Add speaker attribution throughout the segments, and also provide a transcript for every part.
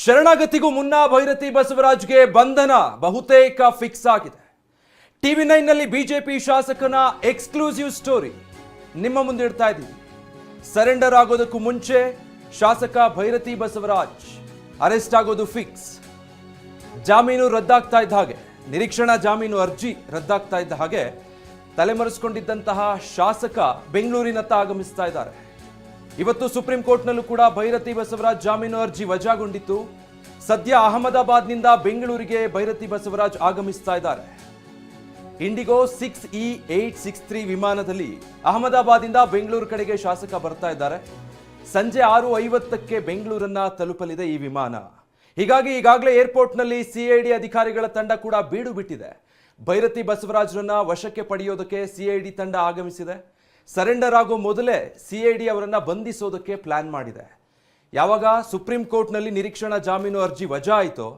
Speaker 1: ಶರಣಾಗತಿಗೂ ಮುನ್ನ ಭೈರತಿ ಬಸವರಾಜ್ಗೆ ಬಂಧನ ಬಹುತೇಕ ಫಿಕ್ಸ್ ಆಗಿದೆ. ಟಿವಿ9 ನಲ್ಲಿ ಬಿಜೆಪಿ ಶಾಸಕನ ಎಕ್ಸ್ಕ್ಲೂಸಿವ್ ಸ್ಟೋರಿ ನಿಮ್ಮ ಮುಂದೆ ಇಡ್ತಾ ಇದ್ದೀವಿ. ಸರೆಂಡರ್ ಆಗೋದಕ್ಕೂ ಮುಂಚೆ ಶಾಸಕ ಭೈರತಿ ಬಸವರಾಜ್ ಅರೆಸ್ಟ್ ಆಗೋದು ಫಿಕ್ಸ್. ಜಾಮೀನು ರದ್ದಾಗ್ತಾ ಇದ್ದ ಹಾಗೆ, ನಿರೀಕ್ಷಣಾ ಜಾಮೀನು ಅರ್ಜಿ ರದ್ದಾಗ್ತಾ ಇದ್ದ ಹಾಗೆ ತಲೆಮರೆಸಿಕೊಂಡಿದ್ದಂತಹ ಶಾಸಕ ಬೆಂಗಳೂರಿನತ್ತ ಆಗಮಿಸ್ತಾ ಇದ್ದಾರೆ. ಇವತ್ತು ಸುಪ್ರೀಂ ಕೋರ್ಟ್ನಲ್ಲೂ ಕೂಡ ಭೈರತಿ ಬಸವರಾಜ್ ಜಾಮೀನು ಅರ್ಜಿ ವಜಾಗೊಂಡಿತ್ತು. ಸದ್ಯ ಅಹಮದಾಬಾದ್ನಿಂದ ಬೆಂಗಳೂರಿಗೆ ಭೈರತಿ ಬಸವರಾಜ್ ಆಗಮಿಸ್ತಾ ಇದ್ದಾರೆ. ಇಂಡಿಗೋ 6E863 ವಿಮಾನದಲ್ಲಿ ಅಹಮದಾಬಾದಿಂದ ಬೆಂಗಳೂರು ಕಡೆಗೆ ಶಾಸಕ ಬರ್ತಾ ಇದ್ದಾರೆ. ಸಂಜೆ 6:50ಕ್ಕೆ ಬೆಂಗಳೂರನ್ನ ತಲುಪಲಿದೆ ಈ ವಿಮಾನ. ಹೀಗಾಗಿ ಈಗಾಗಲೇ ಏರ್ಪೋರ್ಟ್ನಲ್ಲಿ ಸಿಐಡಿ ಅಧಿಕಾರಿಗಳ ತಂಡ ಕೂಡ ಬೀಡು ಬಿಟ್ಟಿದೆ. ಭೈರತಿ ಬಸವರಾಜ್ರನ್ನ ವಶಕ್ಕೆ ಪಡೆಯೋದಕ್ಕೆ ಸಿಐಡಿ ತಂಡ ಆಗಮಿಸಿದೆ. ಸರೆಂಡರ್ ಆಗೋ ಮೊದಲೇ ಸಿಐಡಿ ಅವರನ್ನ ಬಂಧಿಸೋದಕ್ಕೆ ಪ್ಲಾನ್ ಮಾಡಿದೆ. ಯಾವಾಗ ಸುಪ್ರೀಂ ಕೋರ್ಟ್ನಲ್ಲಿ ನಿರೀಕ್ಷಣಾ ಜಾಮೀನು ಅರ್ಜಿ ವಜಾ ಆಯಿತೋ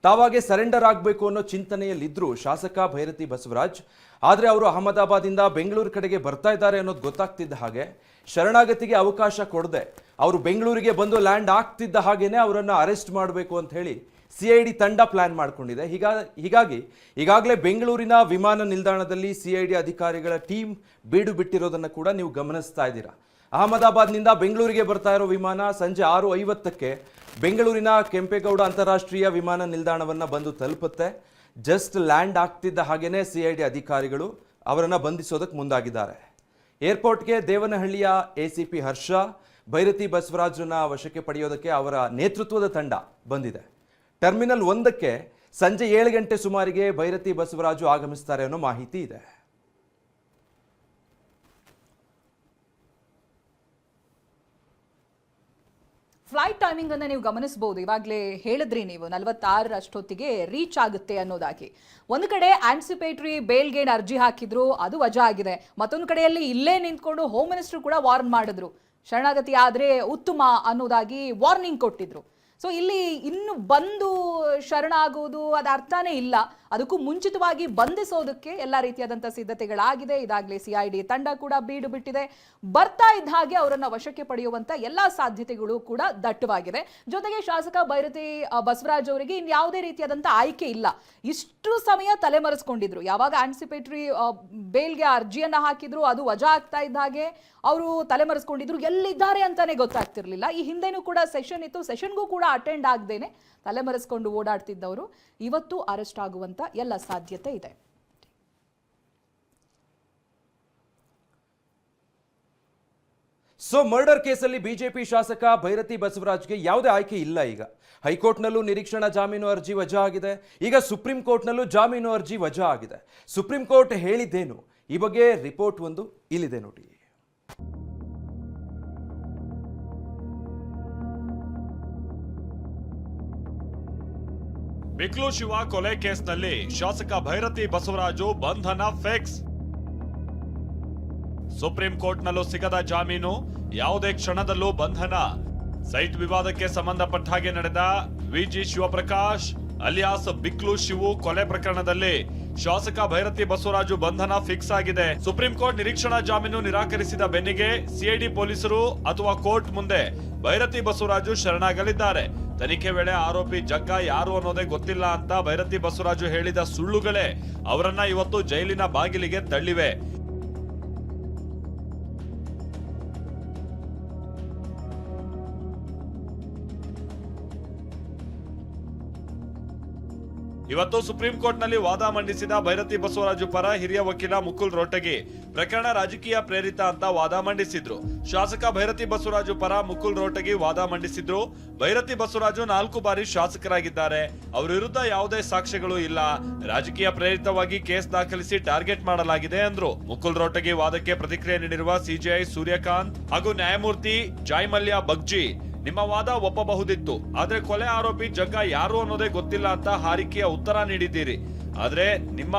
Speaker 1: ತಾವಾಗೆ ಸರೆಂಡರ್ ಆಗಬೇಕು ಅನ್ನೋ ಚಿಂತನೆಯಲ್ಲಿದ್ದರು ಶಾಸಕ ಭೈರತಿ ಬಸವರಾಜ್. ಆದರೆ ಅವರು ಅಹಮದಾಬಾದಿಂದ ಬೆಂಗಳೂರು ಕಡೆಗೆ ಬರ್ತಾ ಇದ್ದಾರೆ ಅನ್ನೋದು ಗೊತ್ತಾಗ್ತಿದ್ದ ಹಾಗೆ ಶರಣಾಗತಿಗೆ ಅವಕಾಶ ಕೊಡದೆ ಅವರು ಬೆಂಗಳೂರಿಗೆ ಬಂದು ಲ್ಯಾಂಡ್ ಆಗ್ತಿದ್ದ ಹಾಗೇನೆ ಅವರನ್ನು ಅರೆಸ್ಟ್ ಮಾಡಬೇಕು ಅಂತ ಹೇಳಿ ಸಿಐಡಿ ತಂಡ ಪ್ಲಾನ್ ಮಾಡಿಕೊಂಡಿದೆ. ಹೀಗಾಗಿ ಈಗಾಗಲೇ ಬೆಂಗಳೂರಿನ ವಿಮಾನ ನಿಲ್ದಾಣದಲ್ಲಿ ಸಿಐಡಿ ಅಧಿಕಾರಿಗಳ ಟೀಮ್ ಬೀಡು ಬಿಟ್ಟಿರೋದನ್ನು ಕೂಡ ನೀವು ಗಮನಿಸ್ತಾ ಇದ್ದೀರಾ. ಅಹಮದಾಬಾದ್ನಿಂದ ಬೆಂಗಳೂರಿಗೆ ಬರ್ತಾ ಇರೋ ವಿಮಾನ ಸಂಜೆ 6:50ಕ್ಕೆ ಬೆಂಗಳೂರಿನ ಕೆಂಪೇಗೌಡ ಅಂತಾರಾಷ್ಟ್ರೀಯ ವಿಮಾನ ನಿಲ್ದಾಣವನ್ನು ಬಂದು ತಲುಪುತ್ತೆ. ಜಸ್ಟ್ ಲ್ಯಾಂಡ್ ಆಗ್ತಿದ್ದ ಹಾಗೇನೆ ಸಿಐಡಿ ಅಧಿಕಾರಿಗಳು ಅವರನ್ನು ಬಂಧಿಸೋದಕ್ಕೆ ಮುಂದಾಗಿದ್ದಾರೆ. ಏರ್ಪೋರ್ಟ್ಗೆ ದೇವನಹಳ್ಳಿಯ ಎಸಿಪಿ ಹರ್ಷ ಭೈರತಿ ಬಸವರಾಜ್ರನ್ನ ವಶಕ್ಕೆ ಪಡೆಯೋದಕ್ಕೆ ಅವರ ನೇತೃತ್ವದ ತಂಡ ಬಂದಿದೆ. ಟರ್ಮಿನಲ್ 1ಕ್ಕೆ ಸಂಜೆ 7 ಗಂಟೆ ಸುಮಾರಿಗೆ ಭೈರತಿ ಬಸವರಾಜು ಆಗಮಿಸ್ತಾರೆ ಅನ್ನೋ ಮಾಹಿತಿ ಇದೆ.
Speaker 2: ಫ್ಲೈಟ್ ಟೈಮಿಂಗ್ ಅನ್ನ ನೀವು ಗಮನಿಸಬಹುದು. ಇವಾಗಲೇ ಹೇಳಿದ್ರಿ ನೀವು 46 ಅಷ್ಟೊತ್ತಿಗೆ ರೀಚ್ ಆಗುತ್ತೆ ಅನ್ನೋದಾಗಿ. ಒಂದು ಕಡೆ ಆಂಟಿಸಿಪೇಟರಿ ಬೇಲ್ಗೆ ಅರ್ಜಿ ಹಾಕಿದ್ರು, ಅದು ವಜಾ ಆಗಿದೆ. ಮತ್ತೊಂದು ಕಡೆಯಲ್ಲಿ ಇಲ್ಲೇ ನಿಂತ್ಕೊಂಡು ಹೋಮ್ ಮಿನಿಸ್ಟರ್ ಕೂಡ ವಾರ್ನ್ ಮಾಡಿದ್ರು, ಶರಣಾಗತಿ ಆದ್ರೆ ಉತ್ತಮ ಅನ್ನೋದಾಗಿ ವಾರ್ನಿಂಗ್ ಕೊಟ್ಟಿದ್ರು. ಸೊ ಇಲ್ಲಿ ಇನ್ನು ಬಂದು ಶರಣಾಗುವುದು ಅದು ಅರ್ಥನೇ ಇಲ್ಲ. ಅದಕ್ಕೂ ಮುಂಚಿತವಾಗಿ ಬಂಧಿಸೋದಕ್ಕೆ ಎಲ್ಲ ರೀತಿಯಾದಂಥ ಸಿದ್ಧತೆಗಳಾಗಿದೆ. ಇದಾಗಲೇ ಸಿಐಡಿ ತಂಡ ಕೂಡ ಬೀಡು ಬಿಟ್ಟಿದೆ. ಬರ್ತಾ ಇದ್ದ ಹಾಗೆ ಅವರನ್ನು ವಶಕ್ಕೆ ಪಡೆಯುವಂಥ ಎಲ್ಲ ಸಾಧ್ಯತೆಗಳು ಕೂಡ ದಟ್ಟವಾಗಿದೆ. ಜೊತೆಗೆ ಶಾಸಕ ಭೈರತಿ ಬಸವರಾಜ್ ಅವರಿಗೆ ಇನ್ಯಾವುದೇ ರೀತಿಯಾದಂಥ ಆಯ್ಕೆ ಇಲ್ಲ. ಇಷ್ಟು ಸಮಯ ತಲೆಮರೆಸ್ಕೊಂಡಿದ್ರು. ಯಾವಾಗ ಆಂಟಿಸಿಪೇಟರಿ ಬೇಲ್ಗೆ ಅರ್ಜಿಯನ್ನು ಹಾಕಿದ್ರು ಅದು ವಜಾ ಆಗ್ತಾ ಇದ್ದ ಹಾಗೆ ಅವರು ತಲೆಮರೆಸ್ಕೊಂಡಿದ್ರು. ಎಲ್ಲಿದ್ದಾರೆ ಅಂತಾನೆ ಗೊತ್ತಾಗ್ತಿರ್ಲಿಲ್ಲ. ಈ ಹಿಂದೆನೂ ಕೂಡ ಸೆಷನ್ ಇತ್ತು, ಸೆಷನ್ಗೂ ಕೂಡ ಅಟೆಂಡ್ ಆಗದೇನೆ ತಲೆಮರೆಸ್ಕೊಂಡು ಓಡಾಡ್ತಿದ್ದವರು ಇವತ್ತು ಅರೆಸ್ಟ್ ಆಗುವಂತ ಎಲ್ಲ ಸಾಧ್ಯತೆ ಇದೆ.
Speaker 1: ಸೊ ಮರ್ಡರ್ ಕೇಸಲ್ಲಿ ಬಿಜೆಪಿ ಶಾಸಕ ಭೈರತಿ ಬಸವರಾಜ್ಗೆ ಯಾವುದೇ ಆಯ್ಕೆ ಇಲ್ಲ. ಈಗ ಹೈಕೋರ್ಟ್ನಲ್ಲೂ ನಿರೀಕ್ಷಣಾ ಜಾಮೀನು ಅರ್ಜಿ ವಜಾ ಆಗಿದೆ. ಈಗ ಸುಪ್ರೀಂ ಕೋರ್ಟ್ನಲ್ಲೂ ಜಾಮೀನು ಅರ್ಜಿ ವಜಾ ಆಗಿದೆ. ಸುಪ್ರೀಂ ಕೋರ್ಟ್ ಹೇಳಿದ್ದೇನು ಈ ಬಗ್ಗೆ ರಿಪೋರ್ಟ್ ಒಂದು ಇಲ್ಲಿದೆ ನೋಡಿ.
Speaker 3: ಬಿಕ್ಲು ಶಿವ ಕೊಲೆ ಕೇಸ್ನಲ್ಲಿ ಶಾಸಕ ಭೈರತಿ ಬಸವರಾಜು ಬಂಧನ ಫಿಕ್ಸ್. ಸುಪ್ರೀಂ ಕೋರ್ಟ್ನಲ್ಲೂ ಸಿಗದ ಜಾಮೀನು, ಯಾವುದೇ ಕ್ಷಣದಲ್ಲೂ ಬಂಧನ. ಸೈಟ್ ವಿವಾದಕ್ಕೆ ಸಂಬಂಧಪಟ್ಟ ಹಾಗೆ ನಡೆದ ವಿಜಿ ಶಿವಪ್ರಕಾಶ್ ಅಲಿಯಾಸ್ ಬಿಕ್ಲು ಶಿವು ಕೊಲೆ ಪ್ರಕರಣದಲ್ಲಿ ಶಾಸಕ ಭೈರತಿ ಬಸವರಾಜು ಬಂಧನ ಫಿಕ್ಸ್ ಆಗಿದೆ. ಸುಪ್ರೀಂ ಕೋರ್ಟ್ ನಿರೀಕ್ಷಣಾ ಜಾಮೀನು ನಿರಾಕರಿಸಿದ ಬೆನ್ನಿಗೆ ಸಿಐಡಿ ಪೊಲೀಸರು ಅಥವಾ ಕೋರ್ಟ್ ಮುಂದೆ ಭೈರತಿ ಬಸವರಾಜು ಶರಣಾಗಲಿದ್ದಾರೆ. ತನಿಖೆ ವೇಳೆ ಆರೋಪಿ ಜಗ್ಗ ಯಾರು ಅನ್ನೋದೇ ಗೊತ್ತಿಲ್ಲ ಅಂತ ಭೈರತಿ ಬಸವರಾಜು ಹೇಳಿದ ಸುಳ್ಳುಗಳೇ ಅವರನ್ನ ಇವತ್ತು ಜೈಲಿನ ಬಾಗಿಲಿಗೆ ತಳ್ಳಿವೆ. ಇವತ್ತು ಸುಪ್ರೀಂ ಕೋರ್ಟ್ನಲ್ಲಿ ವಾದ ಮಂಡಿಸಿದ ಭೈರತಿ ಬಸವರಾಜು ಪರ ಹಿರಿಯ ವಕೀಲ ಮುಕುಲ್ ರೋಟಗಿ ಪ್ರಕರಣ ರಾಜಕೀಯ ಪ್ರೇರಿತ ಅಂತ ವಾದ ಮಂಡಿಸಿದ್ರು. ಶಾಸಕ ಭೈರತಿ ಬಸವರಾಜು ಪರ ಮುಕುಲ್ ರೋಟಗಿ ವಾದ ಮಂಡಿಸಿದ್ರು. ಭೈರತಿ ಬಸವರಾಜು 4 ಬಾರಿ ಶಾಸಕರಾಗಿದ್ದಾರೆ. ಅವರ ವಿರುದ್ಧ ಯಾವುದೇ ಸಾಕ್ಷ್ಯಗಳು ಇಲ್ಲ. ರಾಜಕೀಯ ಪ್ರೇರಿತವಾಗಿ ಕೇಸ್ ದಾಖಲಿಸಿ ಟಾರ್ಗೆಟ್ ಮಾಡಲಾಗಿದೆ ಅಂದ್ರು. ಮುಕುಲ್ ರೋಟಗಿ ವಾದಕ್ಕೆ ಪ್ರತಿಕ್ರಿಯೆ ನೀಡಿರುವ ಸಿಜೆಐ ಸೂರ್ಯಕಾಂತ್ ಹಾಗೂ ನ್ಯಾಯಮೂರ್ತಿ ಜಾಯ್ಮಲ್ಯ ಬಗ್ಜಿ, ನಿಮ್ಮ ವಾದ ಒಪ್ಪಬಹುದಿತ್ತು, ಆದ್ರೆ ಕೊಲೆ ಆರೋಪಿ ಜಗ್ಗ ಯಾರು ಅನ್ನೋದೇ ಗೊತ್ತಿಲ್ಲ ಅಂತ ಹಾರಿಕೆಯ ಉತ್ತರ ನೀಡಿದ್ದೀರಿ. ಆದ್ರೆ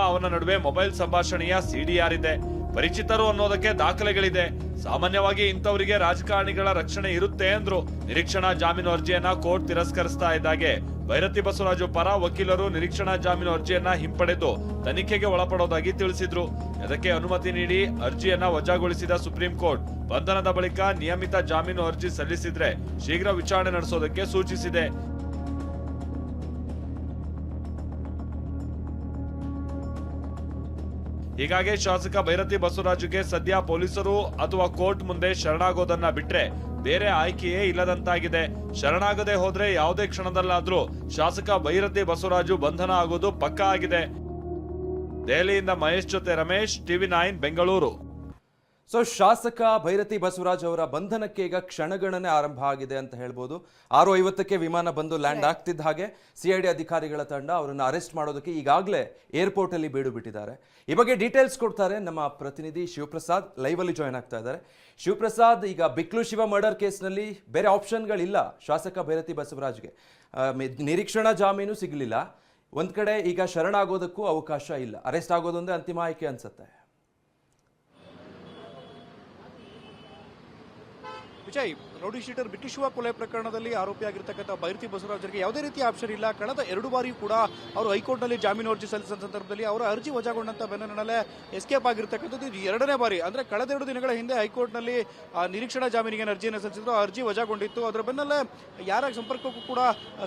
Speaker 3: ಅವನ ನಡುವೆ ಮೊಬೈಲ್ ಸಂಭಾಷಣೆಯ ಸಿಡಿಆರ್ ಇದೆ, ಪರಿಚಿತರು ಅನ್ನೋದಕ್ಕೆ ದಾಖಲೆಗಳಿದೆ. ಸಾಮಾನ್ಯವಾಗಿ ಇಂಥವರಿಗೆ ರಾಜಕಾರಣಿಗಳ ರಕ್ಷಣೆ ಇರುತ್ತೆ ಅಂದ್ರು. ನಿರೀಕ್ಷಣಾ ಜಾಮೀನು ಅರ್ಜಿಯನ್ನ ಕೋರ್ಟ್ ತಿರಸ್ಕರಿಸ್ತಾ ಇದ್ದಾಗೆ ಭೈರತಿ ಬಸವರಾಜು ಪರ ವಕೀಲರು ನಿರೀಕ್ಷಣಾ ಜಾಮೀನು ಅರ್ಜಿಯನ್ನ ಹಿಂಪಡೆದು ತನಿಖೆಗೆ ಒಳಪಡೋದಾಗಿ ತಿಳಿಸಿದ್ರು. ಅದಕ್ಕೆ ಅನುಮತಿ ನೀಡಿ ಅರ್ಜಿಯನ್ನ ವಜಾಗೊಳಿಸಿದ ಸುಪ್ರೀಂ ಕೋರ್ಟ್ ಬಂಧನದ ಬಳಿಕ ನಿಯಮಿತ ಜಾಮೀನು ಅರ್ಜಿ ಸಲ್ಲಿಸಿದ್ರೆ ಶೀಘ್ರ ವಿಚಾರಣೆ ನಡೆಸೋದಕ್ಕೆ ಸೂಚಿಸಿದೆ. ಹೀಗಾಗಿ ಶಾಸಕ ಭೈರತಿ ಬಸವರಾಜುಗೆ ಸದ್ಯ ಪೊಲೀಸರು ಅಥವಾ ಕೋರ್ಟ್ ಮುಂದೆ ಶರಣಾಗೋದನ್ನ ಬಿಟ್ರೆ ಬೇರೆ ಆಯ್ಕೆಯೇ ಇಲ್ಲದಂತಾಗಿದೆ. ಶರಣಾಗದೆ ಹೋದ್ರೆ ಯಾವುದೇ ಕ್ಷಣದಲ್ಲಾದ್ರೂ ಶಾಸಕ ಭೈರತಿ ಬಸವರಾಜು ಬಂಧನ ಆಗೋದು ಪಕ್ಕಾ ಆಗಿದೆ. ದೆಹಲಿಯಿಂದ ಮಹೇಶ್ ಜೊತೆ ರಮೇಶ್, TV9 ಬೆಂಗಳೂರು.
Speaker 1: ಸೊ ಶಾಸಕ ಭೈರತಿ ಬಸವರಾಜ್ ಅವರ ಬಂಧನಕ್ಕೆ ಈಗ ಕ್ಷಣಗಣನೆ ಆರಂಭ ಆಗಿದೆ ಅಂತ ಹೇಳ್ಬೋದು. 6:50ಕ್ಕೆ ವಿಮಾನ ಬಂದು ಲ್ಯಾಂಡ್ ಆಗ್ತಿದ್ದ ಹಾಗೆ CID ಅಧಿಕಾರಿಗಳ ತಂಡ ಅವರನ್ನು ಅರೆಸ್ಟ್ ಮಾಡೋದಕ್ಕೆ ಈಗಾಗಲೇ ಏರ್ಪೋರ್ಟ್ ಅಲ್ಲಿ ಬೀಡು ಬಿಟ್ಟಿದ್ದಾರೆ. ಈ ಬಗ್ಗೆ ಡೀಟೇಲ್ಸ್ ಕೊಡ್ತಾರೆ ನಮ್ಮ ಪ್ರತಿನಿಧಿ ಶಿವಪ್ರಸಾದ್, ಲೈವ್ ಅಲ್ಲಿ ಜಾಯ್ನ್ ಆಗ್ತಾ ಇದ್ದಾರೆ. ಶಿವಪ್ರಸಾದ್, ಈಗ ಬಿಕ್ಲು ಶಿವ ಮರ್ಡರ್ ಕೇಸ್ನಲ್ಲಿ ಬೇರೆ ಆಪ್ಷನ್ಗಳಿಲ್ಲ ಶಾಸಕ ಭೈರತಿ ಬಸವರಾಜ್ಗೆ. ನಿರೀಕ್ಷಣಾ ಜಾಮೀನು ಸಿಗಲಿಲ್ಲ. ಒಂದ್ ಕಡೆ ಈಗ ಶರಣಾಗೋದಕ್ಕೂ ಅವಕಾಶ ಇಲ್ಲ, ಅರೆಸ್ಟ್ ಆಗೋದೊಂದೇ ಅಂತಿಮ ಆಯ್ಕೆ ಅನ್ಸುತ್ತೆ.
Speaker 4: ವಿಜಯ್, ರೌಡಿ ಶೀಟರ್ ಬಿಕ್ಲು ಶಿವ ಕೊಲೆ ಪ್ರಕರಣದಲ್ಲಿ ಆರೋಪಿಯಾಗಿರ್ತಕ್ಕಂಥ ಭೈರತಿ ಬಸವರಾಜರಿಗೆ ಯಾವುದೇ ರೀತಿಯ ಆಪ್ಷನ್ ಇಲ್ಲ. ಕಳೆದ 2 ಬಾರಿಯೂ ಕೂಡ ಅವರು ಹೈಕೋರ್ಟ್ನಲ್ಲಿ ಜಾಮೀನು ಅರ್ಜಿ ಸಲ್ಲಿಸಿದ ಸಂದರ್ಭದಲ್ಲಿ ಅವರ ಅರ್ಜಿ ವಜಾಗೊಂಡಂತ ಬೆನ್ನಲ್ಲೇ ಎಸ್ಕೇಪ್ ಆಗಿರ್ತಕ್ಕಂಥದ್ದು ಇದು 2ನೇ ಬಾರಿ. ಅಂದ್ರೆ ಕಳೆದ 2 ದಿನಗಳ ಹಿಂದೆ ಹೈಕೋರ್ಟ್ನಲ್ಲಿ ನಿರೀಕ್ಷಣಾ ಜಾಮೀನಿಗೆ ಅರ್ಜಿಯನ್ನು ಸಲ್ಲಿಸಿದ್ರು. ಆ ಅರ್ಜಿ ವಜಾಗೊಂಡಿತ್ತು. ಅದರ ಬೆನ್ನಲ್ಲೇ ಯಾರ ಸಂಪರ್ಕಕ್ಕೂ ಕೂಡ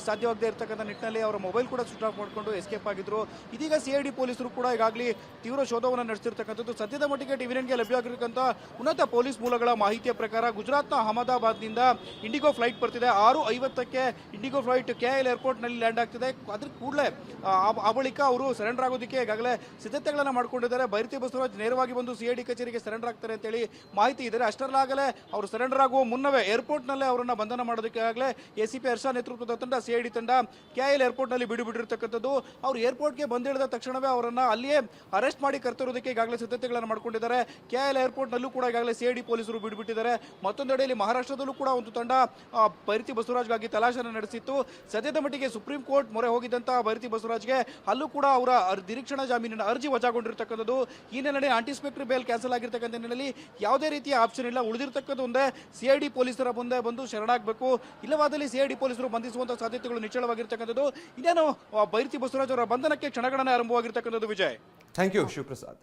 Speaker 4: ಸಾಧ್ಯವಾಗದೇ ಇರತಕ್ಕಂಥ ನಿಟ್ಟಿನಲ್ಲಿ ಅವರ ಮೊಬೈಲ್ ಕೂಡ ಸ್ವಿಚ್ ಆಫ್ ಮಾಡಿಕೊಂಡು ಎಸ್ಕೇಪ್ ಆಗಿದ್ರು. ಇದೀಗ CID ಪೊಲೀಸರು ಕೂಡ ಈಗಾಗಲೇ ತೀವ್ರ ಶೋಧವನ್ನು ನಡೆಸಿರ್ತಕ್ಕಂಥದ್ದು. ಸದ್ಯದ ಮಟ್ಟಿಗೆ TV9ಗೆ ಲಭ್ಯವಾಗಿರತಕ್ಕಂಥ ಉನ್ನತ ಪೊಲೀಸ್ ಮೂಲಗಳ ಮಾಹಿತಿಯ ಪ್ರಕಾರ ಗುಜರಾತ್ನ ಅಹಮದಾಬಾದ್ನಿಂದ ಇಂಡಿಗೋ ಫ್ಲೈಟ್ ಬರ್ತಿದೆ. 6:50ಕ್ಕೆ ಇಂಡಿಗೋ ಫ್ಲೈಟ್ KL ಏರ್ಪೋರ್ಟ್ನಲ್ಲಿ ಲ್ಯಾಂಡ್ ಆಗ್ತಿದೆ. ಅದ್ರ ಕೂಡಲೇ ಆ ಬಳಿಕ ಅವರು ಸರೆಂಡರ್ ಆಗೋದಕ್ಕೆ ಈಗಾಗಲೇ ಸಿದ್ಧತೆಗಳನ್ನು ಮಾಡ್ಕೊಂಡಿದ್ದಾರೆ. ಭೈರತಿ ಬಸವರಾಜ್ ನೇರವಾಗಿ ಬಂದು CID ಕಚೇರಿಗೆ ಸರೆಂಡರ್ ಆಗ್ತಾರೆ ಅಂತೇಳಿ ಮಾಹಿತಿ ಇದೆ. ಅಷ್ಟರಲ್ಲಾಗಲೇ ಅವರು ಸರೆಂಡರ್ ಆಗುವ ಮುನ್ನವೇ ಏರ್ಪೋರ್ಟ್ನಲ್ಲೇ ಅವರನ್ನ ಬಂಧನ ಮಾಡೋದಕ್ಕೆ ಆಗಲೇ ACP ಹರ್ಷ ನೇತೃತ್ವದ ತಂಡ CID ತಂಡ KL ಏರ್ಪೋರ್ಟ್ನಲ್ಲಿ ಬಿಟ್ಟಿರ್ತಕ್ಕಂಥದ್ದು. ಅವರು ಏರ್ಪೋರ್ಟ್ಗೆ ಬಂದಿಳಿದ ತಕ್ಷಣವೇ ಅವರನ್ನ ಅಲ್ಲಿಯೇ ಅರೆಸ್ಟ್ ಮಾಡಿ ಕರ್ತರೋದಕ್ಕೆ ಈಗಾಗಲೇ ಸಿದ್ಧತೆಗಳನ್ನು ಮಾಡ್ಕೊಂಡಿದ್ದಾರೆ. KL ಏರ್ಪೋರ್ಟ್ನಲ್ಲೂ ಕೂಡ ಈಗಾಗಲೇ CID ಪೊಲೀಸರು ಬಿಟ್ಟಿದ್ದಾರೆ. ಮತ್ತೊಂದೆಡೆಯಲ್ಲಿ ಮಹಾರಾಷ್ಟ್ರದಲ್ಲೂ ಕೂಡ ಒಂದು ತಂಡ ಭೈರತಿ ಬಸವರಾಜ್ಗಾಗಿ ತಲಾಶನ ನಡೆಸಿತ್ತು. ಸದ್ಯದ ಮಟ್ಟಿಗೆ ಸುಪ್ರೀಂ ಕೋರ್ಟ್ ಮೊರೆ ಹೋಗಿದ್ದಂತಹ ಭೈರತಿ ಬಸವರಾಜ್ಗೆ ಅಲ್ಲೂ ಕೂಡ ಅವರ ನಿರೀಕ್ಷಣಾ ಜಾಮೀನಿನ ಅರ್ಜಿ ವಜಾಗೊಂಡಿರ್ತಕ್ಕಂಥದ್ದು. ಈ ಹಿನ್ನೆಲೆ ಆಂಟಿಸಿಪೇಟರಿ ಬೇಲ್ ಕ್ಯಾನ್ಸಲ್ ಆಗಿರ್ತಕ್ಕಂಥ ಹಿನ್ನೆಲೆಯಲ್ಲಿ ಯಾವುದೇ ರೀತಿಯ ಆಪ್ಷನ್ ಇಲ್ಲ. ಉಳಿದಿರ್ತಕ್ಕಂಥ ಒಂದೇ CID ಪೊಲೀಸರ ಮುಂದೆ ಬಂದು ಶರಣಾಗಬೇಕು. ಇಲ್ಲವಾದಲ್ಲಿ CID ಪೊಲೀಸರು ಬಂಧಿಸುವಂತಹ ಸಾಧ್ಯತೆಗಳು ನಿಚ್ಚಳವಾಗಿರ್ತಕ್ಕಂಥದ್ದು. ಇನ್ನೇನು ಭೈರತಿ ಬಸವರಾಜ್ ಅವರ ಬಂಧನಕ್ಕೆ ಕ್ಷಣಗಣನೆ ಆರಂಭವಾಗಿರ್ತಕ್ಕಂಥದ್ದು. Vijay,
Speaker 1: thank you Shivaprasad.